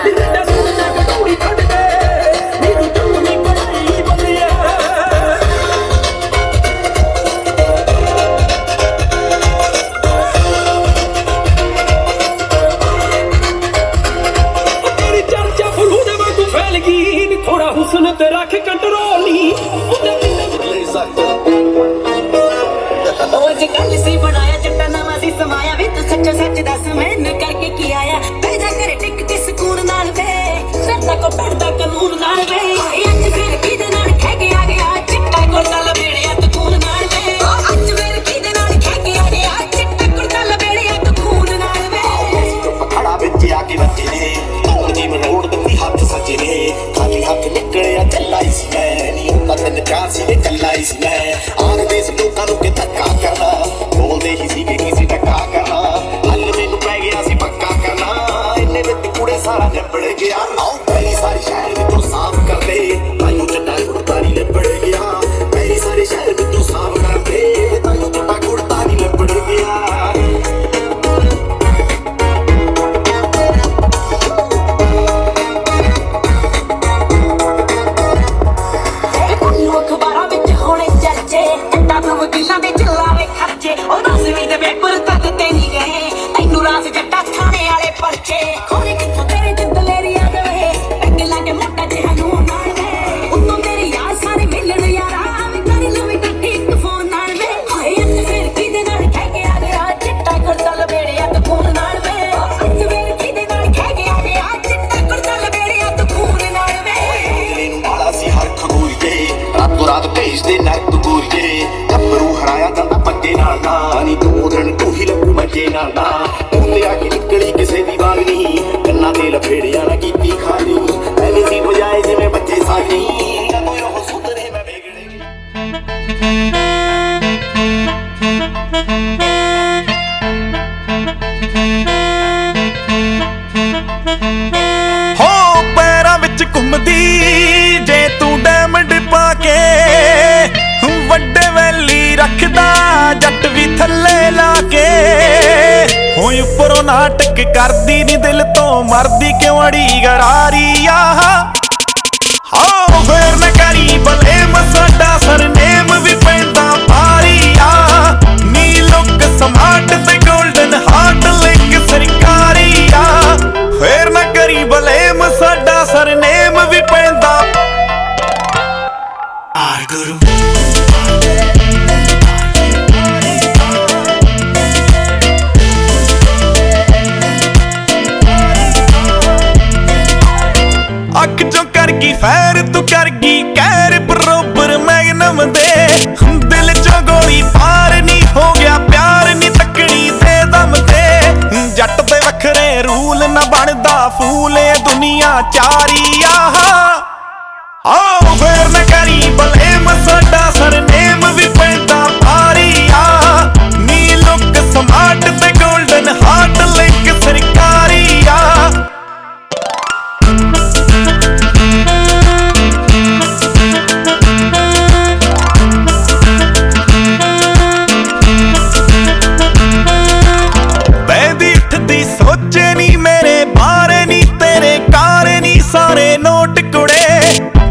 ਨੀ ਤੇਰੇ ਸੁਣਨੇ ਕਟੂੜੀ ਕੱਢ ਦੇ ਨੀ ਤੂੰ ਟੁੱਟਣੀ ਕੜਾਈ ਬੱਲੀਏ ਤੇਰੀ ਚਰਚਾ ਫਲੂ ਦੇ ਵਾਂਗੂ ਫੈਲ ਗਈ ਨੀ ਥੋੜਾ ਹੁਸਨ ਤੇ ਰੱਖ ਕੰਟਰੋਲ ਨੀ ਉਹਦੇ ਉਹ ਜੇ ਗੱਲ ਸੀ ਬਣਾਇਆ ਜੱਟਾ ਨਵਾਂ ਸੀ ਸਮਾਇਆ ਵੇ ਤੂੰ ਸੱਚੋ ਸੱਚ ਦੱਸ ਮੈਨੂੰ ਕਰਕੇ ਕੀ ਆਇਆ ਬਹਿ ਜਾ ਘਰੇ ਟਿਕ ਕੇ ਸਕੂਨ ਨਾਲ ਵੇ ਸੱਚਾ ਕੋ ਪੜਦਾ ਕਾਨੂੰਨ ਨਾਲ ਵੇ ਅੱਜ ਫਿਰ ਕਿਹਦੇ ਨਾਲ ਖਹਿ ਕੇ ਆ ਗਿਆ ਚਿੱਟਾ ਕੁੜਤਾ ਲਬੇੜਿਆ ਤੂੰ ਖੂਨ ਨਾਲ ਵੇ ਅੱਜ ਫਿਰ ਕਿਹਦੇ ਨਾਲ ਖਹਿ ਕੇ ਆ ਗਿਆ ਚਿੱਟਾ ਕੁੜਤਾ ਲਬੇੜਿਆ ਤੂੰ ਖੂਨ ਨਾਲ ਵੇ ਚੁੱਪ ਖੜਾ ਵਿੱਚ ਆ ਕੇ ਬੱਚੇ ਨੇ ਧੌਣ ਜੀ ਮਰੋੜ ਦਿੱਤੀ ਹੱਥ ਸੱਜੇ ਨੇ ਖਾਲੀ ਹੱਥ ਨਿਕਲਿਆ ਚੱਲਾ ਹੀ ਸੀ ਮੈਂ ਨੀ ਉਹਨਾਂ ਤਿੰਨ ਚਾਰ ਸੀ ਤੇ ਕੱਲਾ ਹੀ ਸੀ ਮੈਂ ਆਖਦੇ ਸੀ ਲੋਕਾਂ ਨੂੰ ਕਿ ਧੱਕਾ ਕਰਨਾ ਬੋਲਦੇ ਹੀ ਸੀ ਕਿ ਕਿਸੇ ਟੱਕਾ ਕਰਨਾ ਹੱਲ ਮੈਨੂੰ ਪੈ ਗਿਆ ਸੀ ਪੱਕਾ ਕਰਨਾ ਇੰਨੇ ਵਿੱਚ ਕੁੜੇ ਸਾਰਾ ਨਿਬੜ ਗਿਆ ਆਓ ਪਹਿਲੀ ਸਾਰੀ ਸ਼ਹਿਰ ਵਿੱਚੋਂ ਸਾਫ਼ ਕਰ ਦੇ ਤਾਈਓ ਚੱਟਾ ਕੁੜਤਾ ਨੀ ਨਿਬੜ ਗਿਆ ਪਹਿਲੀ ਸਾਰੀ ਸ਼ਹਿਰ ਵਿੱਚੋਂ ਸਾਫ਼ ਕਰ ਦੇ ਤਾਈਓ ਚੱਟਾ ਕੁੜਤਾ ਨੀ ਨਿਬੜ ਗਿਆ ਅਖਬਾਰਾਂ ਵਿੱਚ ਹੋਣੇ ਚਰਚੇ ਜੱਟਾਂ ਨੂੰ ਵਕੀਲਾਂ ਦੇ ਚਲਾਵੇ ਖਰਚੇ ਉਹ 10ਵੀਂ ਦੇ ਪੇਪਰ ਤੱਕ ਤੇ ਨਹੀਂ ਗਏ ਤੈਨੂੰ ਰਾਸ ਜੱਟਾ ਥਾਣੇ ਵਾਲੇ ਪਰਚੇ ਖੋਰੇ ਕਿੱਥੋਂ ਤੇਰੇ ਜਿੱਦ ਲੈਰੀ ਆ ਗਏ ਟੱਕ ਲਾਗੇ ਮੋਟਾ ਜਿਹਾ ਨੂੰ ਨਾਲ ਵੇ ਉੱਤੋਂ ਤੇਰੀ ਯਾਰ ਸਾਰੇ ਮਿਲਣ ਯਾਰਾ ਵੀ ਕਰ ਲਵੇ ਇਕੱਠੀ ਇੱਕ ਫੋਨ ਨਾਲ ਵੇ ਹਾਏ ਅੱਜ ਫਿਰ ਕਿਹਦੇ ਨਾਲ ਕਹਿ ਕੇ ਆ ਗਿਆ ਚਿੱਟਾ ਕੁੜਤਾ ਲਬੇੜਿਆ ਤੂੰ ਖੂਨ ਨਾਲ ਵੇ ਅੱਜ ਫਿਰ ਕਿਹਦੇ ਨਾਲ ਕਹਿ ਕੇ ਆ ਗਿਆ ਚਿੱਟਾ ਕੁੜਤਾ ਲਬੇੜਿਆ ਤੂੰ ਖੂਨ ਨਾਲ ਵੇ ਅਗਲੇ ਨੂੰ ਵਾਲਾ ਸੀ ਹਰ ਖਗੂਰੀਏ ਰਾਤੋਂ ਰਾਤ ਭੇਜਦੇ ਨਰਕ ਗੋਰੀਏ ਗੱਭਰੂ ਹਰਾਇਆ ਜਾਂਦਾ ਪੱਕੇ ਨਾਲ ਨਾ ਨੀ ਦੋ ਦਿਨ ਢੂਹੀ ਲੱਗੂ ਮੱਜੇ ਨਾਲ ਨਾ ਉਹਦੇ ਆ ਕੇ ਨਿਕਲੀ ਕਿਸੇ ਦੀ ਵਾਗ ਨਹੀਂ ਕੰਨਾਂ ਤੇ ਲਫੇੜਿਆ ਨਾ ਕੀਤੀ ਖਾਲੀ ਐਵੇਂ ਸੀ ਬਜਾਏ ਜਿਵੇਂ ਬੱਚੇ ਸਾਗੀ ਜਦੋਂ ਉਹ ਸੁਧਰੇ ਮੈਂ ਵਿਗੜੇ ਹੋ ਪੈਰਾਂ ਵਿੱਚ ਘੁੰਮਦੀ ਜੇ ਤੂੰ ਡਾਇਮੰਡ ਪਾ ਕੇ ਵੱਡੇ ਵੈਲੀ ਰੱਖਦਾ ਜੱਟ ਵੀ ਥੱਲੇ ਲਾ ਕੇ ਹੋਈ ਉੱਪਰੋਂ ਨਾਟਕ ਕਰਦੀ ਨੀ ਦਿਲ ਤੋਂ ਮਰਦੀ ਕਿਉਂ ਅੜੀ ਗਰਾਰੀ ਆ ਹਾਂ ਫੇਰ ਨਾ ਕਰੀ ਬਲੇਮ ਸਾਡਾ ਸਰਨੇਮ ਵੀ ਪੈਂਦਾ ਭਾਰੀ ਆ ਨੀ ਲੁੱਕ ਸਮਾਰਟ ਤੇ ਗੋਲਡਨ ਹਾਰਟ ਲਿੰਕ ਸਰਕਾਰੀ ਆ ਫੇਰ ਨਾ ਕਰੀ ਬਲੇਮ ਸਾਡਾ ਸਰਨੇਮ ਵੀ ਪੈਂਦਾ ਆਰ ਗੁਰੂ ਫੈਰ ਤੂੰ ਕਰ ਗਈ ਕਹਿਰ ਬਰੋਬਰ ਮੈਗਨਮ ਦੇ ਦਿਲ ਚੋਂ ਗੋਲੀ ਪਾਰ ਨਹੀਂ ਹੋ ਗਿਆ ਪਿਆਰ ਨਹੀਂ ਤੱਕੜੀ ਦੇ ਦਮ ਤੇ ਜੱਟ ਦੇ ਵੱਖਰੇ ਰੂਲ ਨਾ ਬਣਦਾ ਫੂਲ ਏ ਦੁਨੀਆ ਚਾਰੀ ਆਓ ਫੇਰ ਨਾ ਕਰੀ ਬਲੇਮ ਸਾਡਾ ਸਰਨੇਮ ਵੀ ਪੈਂਦਾ ਭਾਰੀ ਨੀ ਲੁੱਕ ਸਮਾਰਟ ਤੇ ਗੋਲਡਨ ਹਾਰਟ ਲਿੰਕ ਸਰਕਾਰੀ ਬੈਦੀ ਉੱਠਦੀ ਸੋਚੇ ਨੀ ਮੇਰੇ ਬਾਰੇ ਨੀ ਤੇਰੇ ਕਾਰੇ ਨੀ ਸਾਰੇ ਨੋਟ ਕੁੜੇ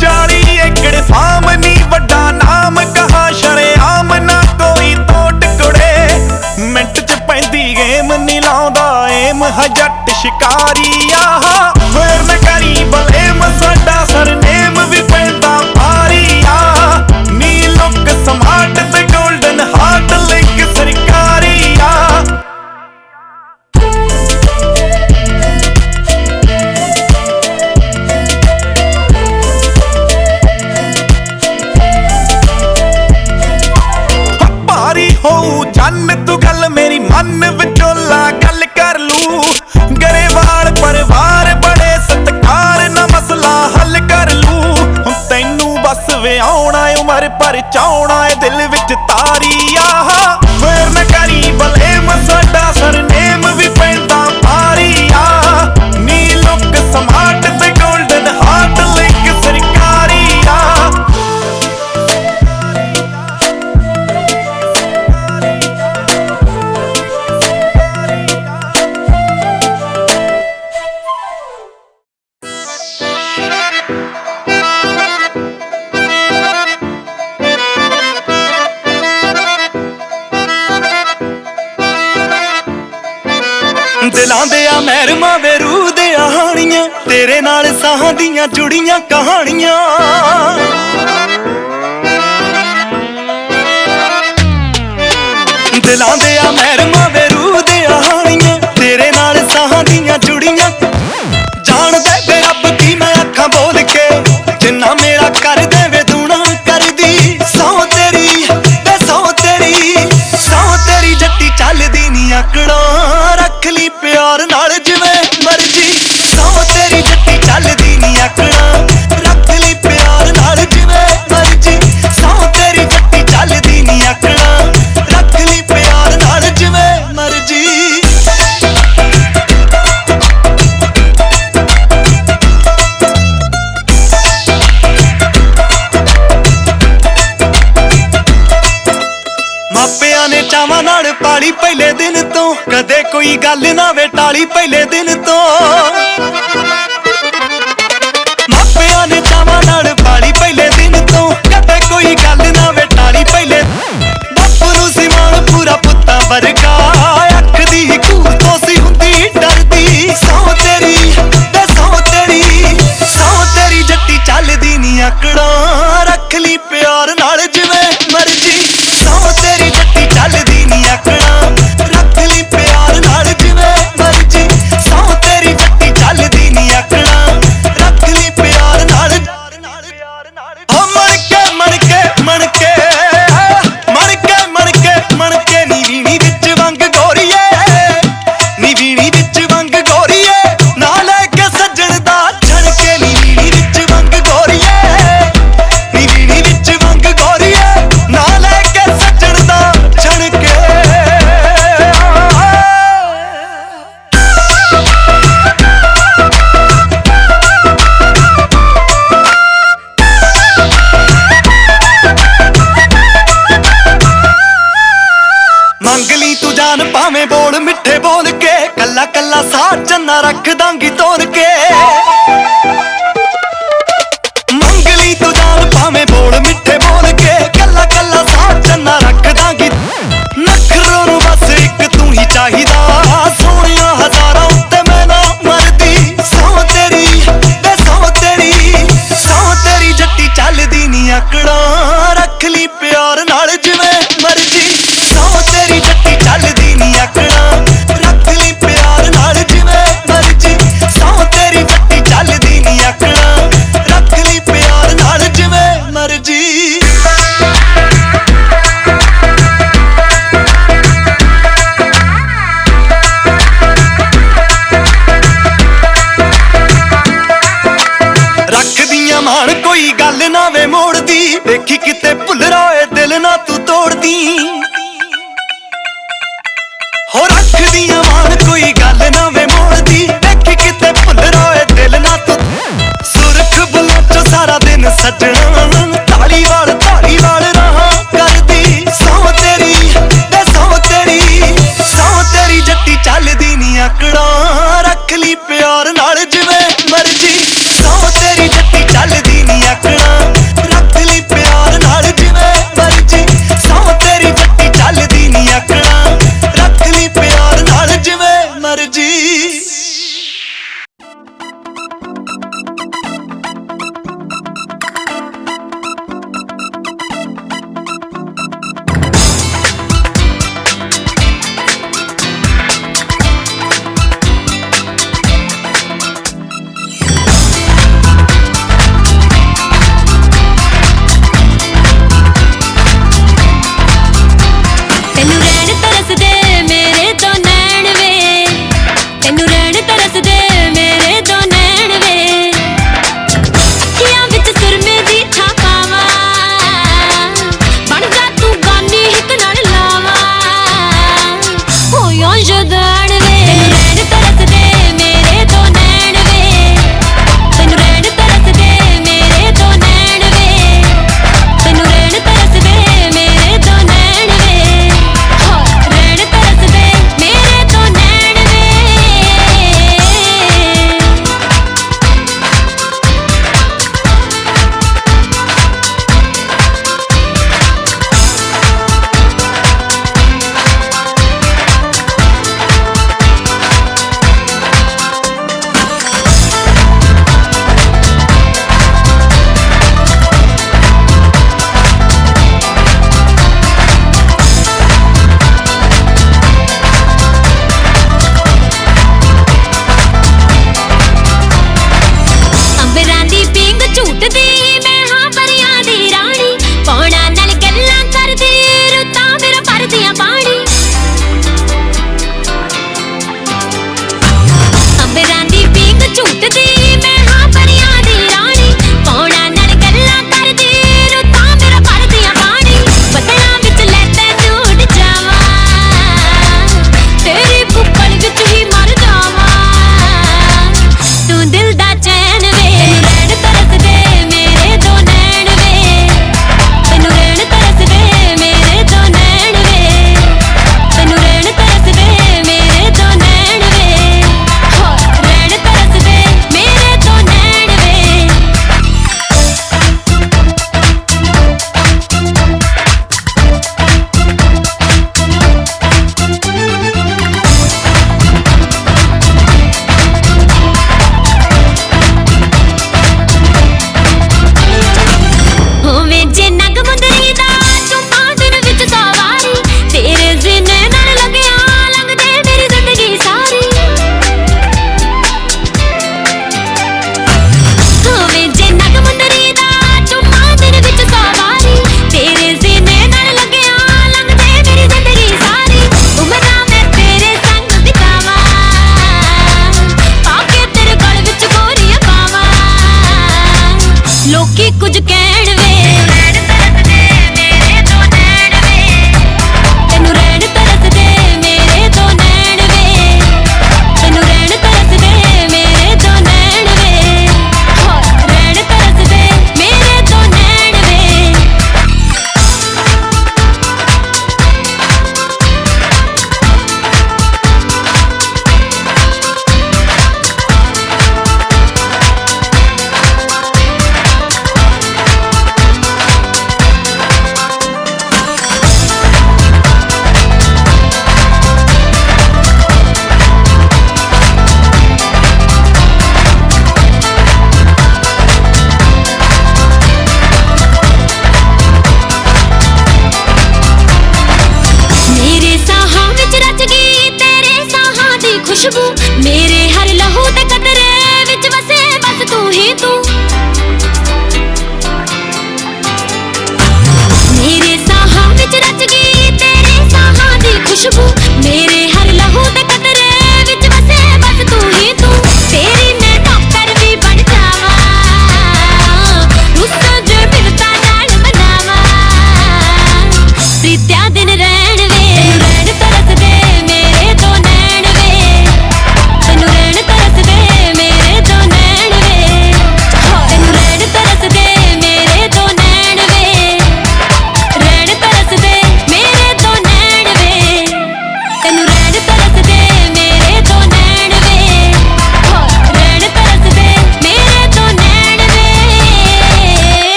40 ਏਕੜ ਫਾਰਮ ਨੀ ਵੱਡਾ ਨਾਮ ਕਹਾ ਸ਼ਰੇਆਮ ਨਾ ਕੋਈ ਤੋਟ ਕੁੜੇ ਮਿੰਟ ਚ ਪੈਂਦੀ ਗੇਮ ਨੀ ਲਾਉਂਦਾ ਏਮ ਜੱਟ ਸ਼ਿਕਾਰੀ ਫੇਰ ਨਾ ਕਰੀ ਬਲੇਮ ਸਾਡਾ ਸਰਨੇਮ ਵੀ ਪੈਂਦਾ ਭਾਰੀ ਨੀ ਲੁੱਕ ਸਮਾਰਟ ਤੇ ਗੋਲਡਨ ਹਾਰਟ ਲਿੰਕ ਸਰਕਾਰੀ ਭਾਰੀ ਹੋਊ ਜੰਨ ਤੂੰ ਗੱਲ ਮੇਰੀ ਮਨ ਵਿਚੋਲਾ ਗੱਲ ਕਰ ਲੂ ਗਰੇਵਾਲ ਪਰਿਵਾਰ ਬੜੇ ਸਤਿਕਾਰ ਨਾ ਮਸਲਾ ਹੱਲ ਕਰ ਲੂ ਹੁਣ ਤੈਨੂੰ ਬਸ ਵਿਆਉਣਾ ਉਮਰ ਪਰ ਚਾਉਣਾ ਏ ਦਿਲ ਵਿੱਚ ਤਾਰੀ ਫੇਰ ਨਾ ਕਰੀ ਬਲੇਮ ਸਾਡਾ ਸਰਨੇਮ ਵੀ ਪੈਂਦਾ ਭਾਰੀ ਨੀ ਲੁੱਕ ਸਮਾਰਟ ਤੇ ਗੋਲਡਨ ਹਾਰਟ ਲਿੰਕ ਸਰਕਾਰੀ ਦਿਲਾਂ ਦੇ ਆ ਮਹਿਰਮਾਂ ਵੇ ਰੂਹ ਦੇ ਹਾਣੀਆਂ ਤੇਰੇ ਨਾਲ ਸਾਹਾਂ ਦੀਆਂ ਜੁੜੀਆਂ ਕਹਾਣੀਆਂ ਦਿਲਾਂ ਦੇ ਆ ਮਹਿਰਮਾਂ ਵੇ ਰੂਹ ਦੇ ਹਾਣੀਆਂ ਤੇਰੇ ਨਾਲ ਸਾਹਾਂ ਦੀਆਂ ਜੁੜੀਆਂ ਜਾਣਦੇ ਵੇ ਰੱਬ ਕੀ ਮੈਂ ਅੱਖਾਂ ਬੋਲ ਕੇ ਜਿੰਨਾ ਮੇਰਾ ਕਰ ਦੇਵੇ ਦੂਣਾ ਕਰਦੀ ਸੌ ਤੇਰੀ ਵੇ ਸੌ ਤੇਰੀ ਜੱਟੀ ਚੱਲਦੀ ਨੀ ਆਕੜਾਂ ਰੱਖ ਲਈ ਪਿਆਰ ਨਾਲ ਜਿਵੇਂ ਮਰਜੀ ਸੌ ਤੇਰੀ ਜੱਟੀ ਚੱਲਦੀ ਨੀ ਆਕੜਾਂ ਰੱਖ ਲਈ ਪਿਆਰ ਨਾਲ ਜਿਵੇਂ ਮਰਜੀ ਸੌ ਤੇਰੀ ਜੱਟੀ ਚੱਲਦੀ ਨੀ ਆਕੜਾਂ ਰੱਖ ਲਈ ਪਿਆਰ ਨਾਲ ਜਿਵੇਂ ਮਰਜੀ ਮਾਪਿਆਂ ਨੇ ਚਾਵਾਂ ਨਾਲ ਪਾਲੀ ਪਹਿਲੇ ਦਿਨ ਤੋਂ ਕਦੇ ਕੋਈ ਗੱਲ ਨਾ ਵੇ ਟਾਲੀ ਪਹਿਲੇ ਦਿਨ ਤੋਂ ਮਾਪਿਆਂ ਨੇ ਚਾਵਾਂ ਨਾਲ ਪਾਲੀ ਪਹਿਲੇ ਦਿਨ ਤੋਂ ਕਦੇ ਕੋਈ ਗੱਲ ਨਾ ਵੇ ਟਾਲੀ ਪਹਿਲੇ ਬਾਪੂ ਨੂੰ ਸੀ ਮਾਣ ਪੂਰਾ ਪੁੱਤਾਂ ਵਰਗਾ ਅੱਖ ਦੀ ਘੂਰ ਤੋਂ ਸੀ ਹੁੰਦੀ ਡਰਦੀ ਸੌ ਤੇਰੀ ਤੇ ਸੌ ਤੇਰੀ ਜੱਟੀ ਚੱਲਦੀ ਨੀ ਆਕੜਾਂ ਰੱਖ ਲਈ ਪਿਆਰ ਨਾਲ ਜਿਵੇਂ ਮਰਜੀ ਸੌ ਤੇਰੀ ਜੱਟੀ ਚੱਲਦੀ ਨੀ ਆਕੜਾਂ ਰੱਖ ਲਈ ਪਿਆਰ ਨਾਲ ਜਿਵੇਂ ਮਰਜੀ ਸੌ ਤੇਰੀ ਜੱਟੀ ਚੱਲਦੀ ਨੀ ਆਕੜਾਂ ਰੱਖ ਲਈ ਪਿਆਰ ਨਾਲ ਹੋ ਮਣ ਕੇ ਨੀ ਵੀਣੀ ਵਿੱਚ ਵੰਗ ਗੋਰੀਏ ਨੀ ਵੀਣੀ ਵਿੱਚ ਵੰਗ ਗੋਰੀਏ ਨਾ ਲੈ ਕੇ ਸੱਜਣ ਦਾ ਛਣਕੇ ਨੀ ਵੀਣੀ ਵਿੱਚ ਵੰਗ ਗੋਰੀਏ ਨੀ ਵੀਣੀ ਵਿੱਚ ਵੰਗ ਗੋਰੀਏ ਨਾ ਲੈ ਕੇ ਸੱਜਣ ਦਾ ਛਣਕੇ ਮੰਗ ਲਈ ਤੂੰ ਜਾਨ ਭਾਵੇਂ ਬੋਲ ਮਿੱਠੇ ਬੋਲ ਕੇ ਕੱਲਾ ਕੱਲਾ ਸਾਹ ਚੰਨਾ ਰੱਖ ਦਾਂਗੀ ਤੋੜ ਕੇ ਮੰਗ ਲਈ ਤੂੰ ਜਾਨ ਭਾਵੇਂ ਬੋਲ ਮਿੱਠੇ ਬੋਲ ਕੇ ਕੱਲਾ ਕੱਲਾ ਸਾਹ ਚੰਨਾ ਰੱਖ ਦਾਂਗੀ ਨਖਰੋਂ ਨੂੰ ਬਸ ਇੱਕ ਤੂੰ ਹੀ ਚਾਹੀਦਾ ਸੋਹਣਿਆ ਹਜ਼ਾਰਾਂ ਉੱਤੇ ਮੈਂ ਨਾ ਮਰਦੀ ਸੌ ਤੇਰੀ ਤੇ ਸੌ ਤੇਰੀ ਜੱਟੀ ਚੱਲਦੀ ਨੀ ਆਕੜਾਂ ਰੱਖ ਲਈ ਪਿਆਰ ਨਾਲ ਜਿਵੇਂ ਮਰਜੀ ਸੌ ਤੇਰੀ ਜੱਟੀ ਚੱਲਦੀ ਨੀ ਆਕੜਾਂ ਰੱਖ ਲਈ ਪਿਆਰ ਨਾਲ ਜਿਵੇਂ ਮਰਜੀ ਸੌ ਤੇਰੀ ਕੋਈ ਗੱਲ ਨਾ ਵੇ ਮੋੜਦੀ, ਵੇਖੀ ਕਿਤੇ ਭੁੱਲਰਾ ਏ ਦਿਲ ਨਾ ਤੂੰ ਤੋੜਦੀ। ਹੋ ਰੱਖਦੀਆਂ ਮਾਨ ਕੋਈ ਗੱਲ ਨਾ ਵੇ ਮੋੜਦੀ, ਵੇਖੀ ਕਿਤੇ ਭੁੱਲਰਾ ਏ ਦਿਲ ਨਾ ਤੂੰ। ਸੁਰਖ ਬਲੋਚੋ ਸਾਰਾ ਦਿਨ ਸੱਜਣਾ, ਢਾਲੀ ਵਾਲ ਰਾਹਾਂ ਕਰਦੀ। ਸੌ ਤੇਰੀ ਤੇ ਸੌ ਤੇਰੀ ਜੱਟੀ ਚੱਲਦੀ ਨੀ ਆਕੜਾਂ, ਰੱਖ ਲਈ ਪਿਆਰ ਨਾਲ ਜਿਵੇਂ ਮਰਜੀ। ਸੌ ਤੇਰੀ ਜੱਟੀ ਚੱਲਦੀ ਨੀ ਆਕੜਾਂ, ਰੱਖ ਲਈ ਪਿਆਰ ਨਾਲ ਜਿਵੇਂ ਮਰਜੀ। ਸੌ ਤੇਰੀ ਜੱਟੀ ਚੱਲਦੀ ਨੀ ਆਕੜਾਂ, ਰੱਖ ਲਈ ਪਿਆਰ ਨਾਲ ਜਿਵੇਂ ਮਰਜੀ।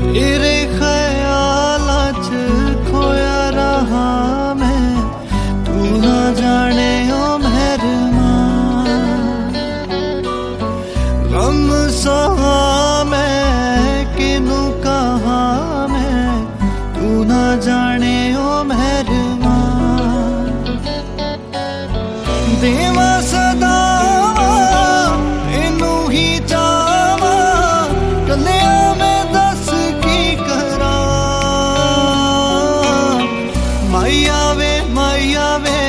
तेरे ख्यालां च खोया रहा मैं, तू ना जाने ओ मेहरबां। गम सहा मैं किनू कहा मैं, तू ना जाने ओ मेहरबां। देवा सदावा इनू ही चावा, कलिया मैं दस की करा। माइया वे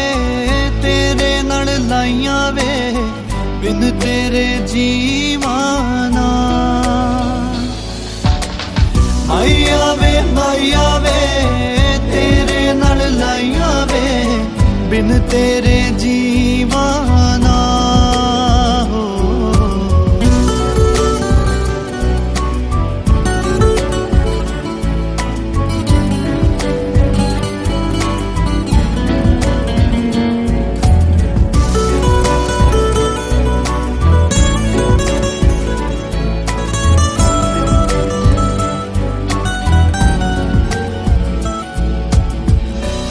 तेरे नड़ लाइया वे, बिन तेरे जीवाना। माइया वे तेरे नड़ लाइया वे, बिन तेरे जीवाना हो।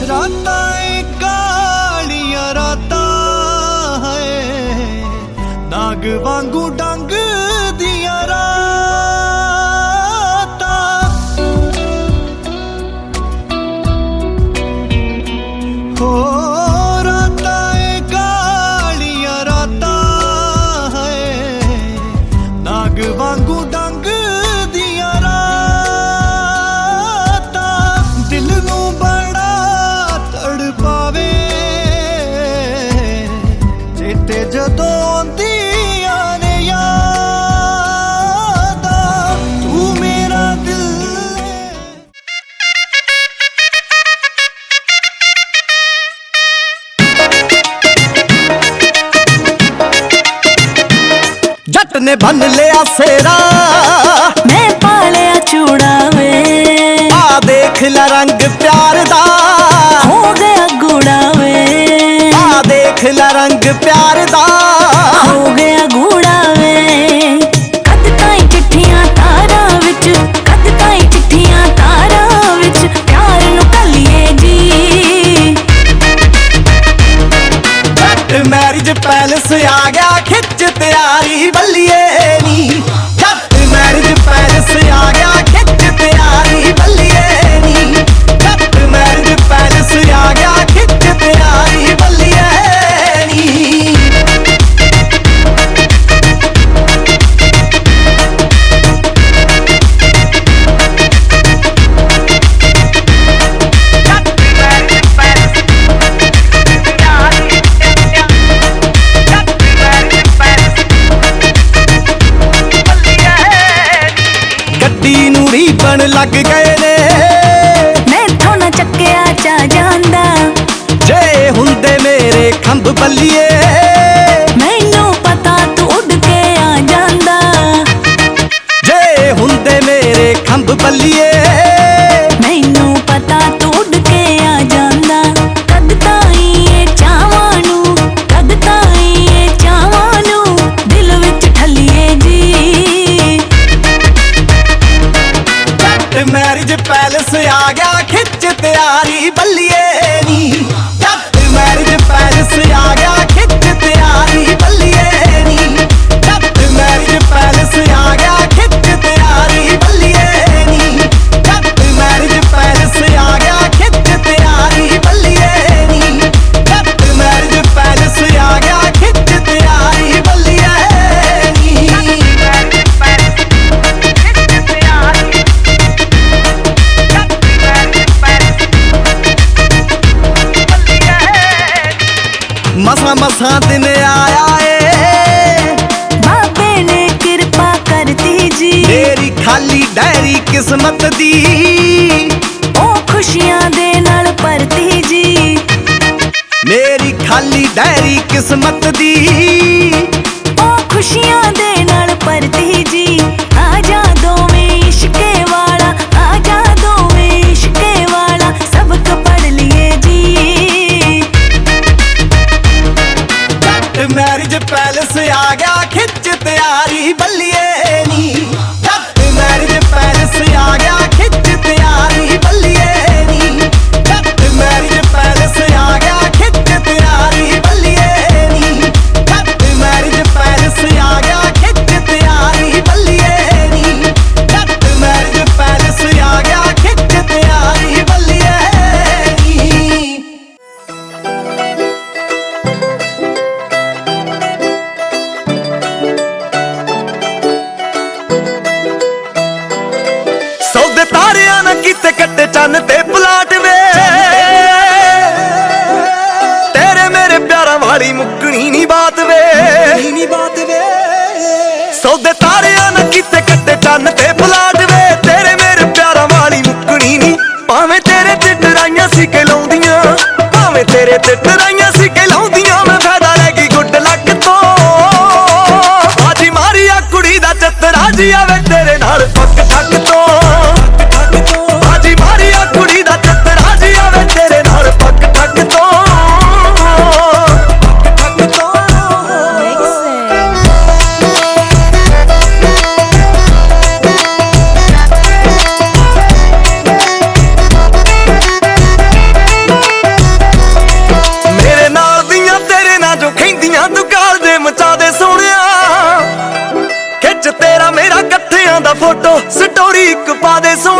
रातां कालियां रातां है, नाग वांगू डंग दियां रातां। हो रातां कालियां रातां है, नाग वांगू डंग दियां रातां। दिल नू बड़ा तड़पावे चेते जदों आंदियां ने यादां, तू मेरा दिल जट ने बन लिया सेरा, मैं पालिया चूड़ा वे, आ देख ला रंग प्यार दा, हो गया गूड़ा वे, आ देख ला रंग प्यार दा। हो गया गूड़ा वे। कद ताईं चिट्ठियां तारां विच, कद ताईं चिट्ठियां तारां विच, प्यार नू कलिए जी। जट मैरिज पैलेस आ गया खिच तैयारी बल्लिए नी। जट मैरिज पैलेस आ गया खिच तैयारी बल्लिए नी। जट मैरिज पैलेस आ गया खिच तैयारी बल्लिए नी। गड्डी नू रीबन लग गए ने, मैथों ना चक्किया चा जांदा, जे हुंदे मेरे खंभ बल्लिए। मैनू पता तू उड़ के आ जांदा, जे हुंदे मेरे खंभ बल्लिए। मैनू पता तू उड़ के आ जांदा। कद ताईं ये चावां नू, कद ताईं ये चावां नू, दिल विच ठल्लिए जी। जट मैरिज पैलेस आ गया खिच तैयारी बल्लिए नी। जट मैरिज पैलेस आ गया खिच तैयारी बल्लिए नी। जट मैरिज पैलेस आ गया खिच तैयारी बल्लिए नी। जट मैरिज पैलेस आ गया खिच तैयारी बल्लिए नी। जट मैरिज पैलेस आ गया खिच तैयारी बल्लिए नी। मसा मसा दिन आया ए, बाबे ने कृपा करती जी। मेरी खाली डायरी किस्मत दी, ओ खुशियां दे नाल भरती जी। मेरी खाली डायरी किस्मत दी। ओ खुशियां दे नाल भरती जी। आजा दोवें इश्के वाला, आजा दोवें इश्के वाला, सबक पढ़ लिए जी। मैरिज पैलेस आ गया खिच तैयारी बल्लिए नी। मैरिज पैलेस आ गया ਕੱਟੇ ਚੰਨ ਤੇ ਪਲਾਟ ਵੇ ਤੇਰੇ ਮੇਰੇ ਪਿਆਰਾਂ ਵਾਲੀ ਮੁੱਕਣੀ ਨੀ ਬਾਤ ਵੇ ਸੌਦੇ ਤਾਰਿਆਂ ਨਾ ਕੀਤੇ ਕੱਟੇ ਚੰਨ ਤੇ ਪਲਾਟ ਵੇ ਤੇਰੇ ਮੇਰੇ ਪਿਆਰਾਂ ਵਾਲੀ ਮੁੱਕਣੀ ਨੀ ਭਾਵੇਂ ਤੇਰੇ ਤੇ ਡਰਾਈਆਂ ਸੀ ਕਿ ਲਾਉਂਦੀਆਂ ਭਾਵੇਂ ਤੇਰੇ ਤੇ ਡਰਾਈਆਂ ਸੀ ਕਿ ਲਾਉਂਦੀਆਂ ਮੈਂ ਫਾਇਦਾ ਲੈ ਗਈ ਗੁੱਡ ਲੱਕ ਤੋਂ ਬਾਜੀ ਮਾਰੀ ਆ ਕੁੜੀ ਦਾ ਚੱਤਰਾ ਜੀ ਆਵੇ ਤੇਰੇ ਨਾਲ ਪੱਕ ਠੱਕ ਤੋਂ ਬਾਜੀ ਮਾਰੀ ਆ ਕੁੜੀ ਦਾ ਚੱਤਰਾ ਜੀ ਆਵੇ ਤੇਰੇ ਨਾਲ ਪੱਕ ਠੱਕ ਤੋਂ ਮੇਰੇ ਨਾਲ ਦੀਆਂ ਤੇਰੇ ਨਾਲ ਜੋ ਖੈਂਦੀਆਂ ਤੂੰ ਕਾਲ ਦੇ ਮਚਾ ਦੇ ਸੋਹਣਿਆ ਖਿੱਚ ਤੇਰਾ ਮੇਰਾ ਇਕੱਠਿਆਂ ਦਾ ਫੋਟੋ ਸਟੋਰੀ ਇੱਕ ਪਾ ਦੇ ਸੋਹਣਿਆ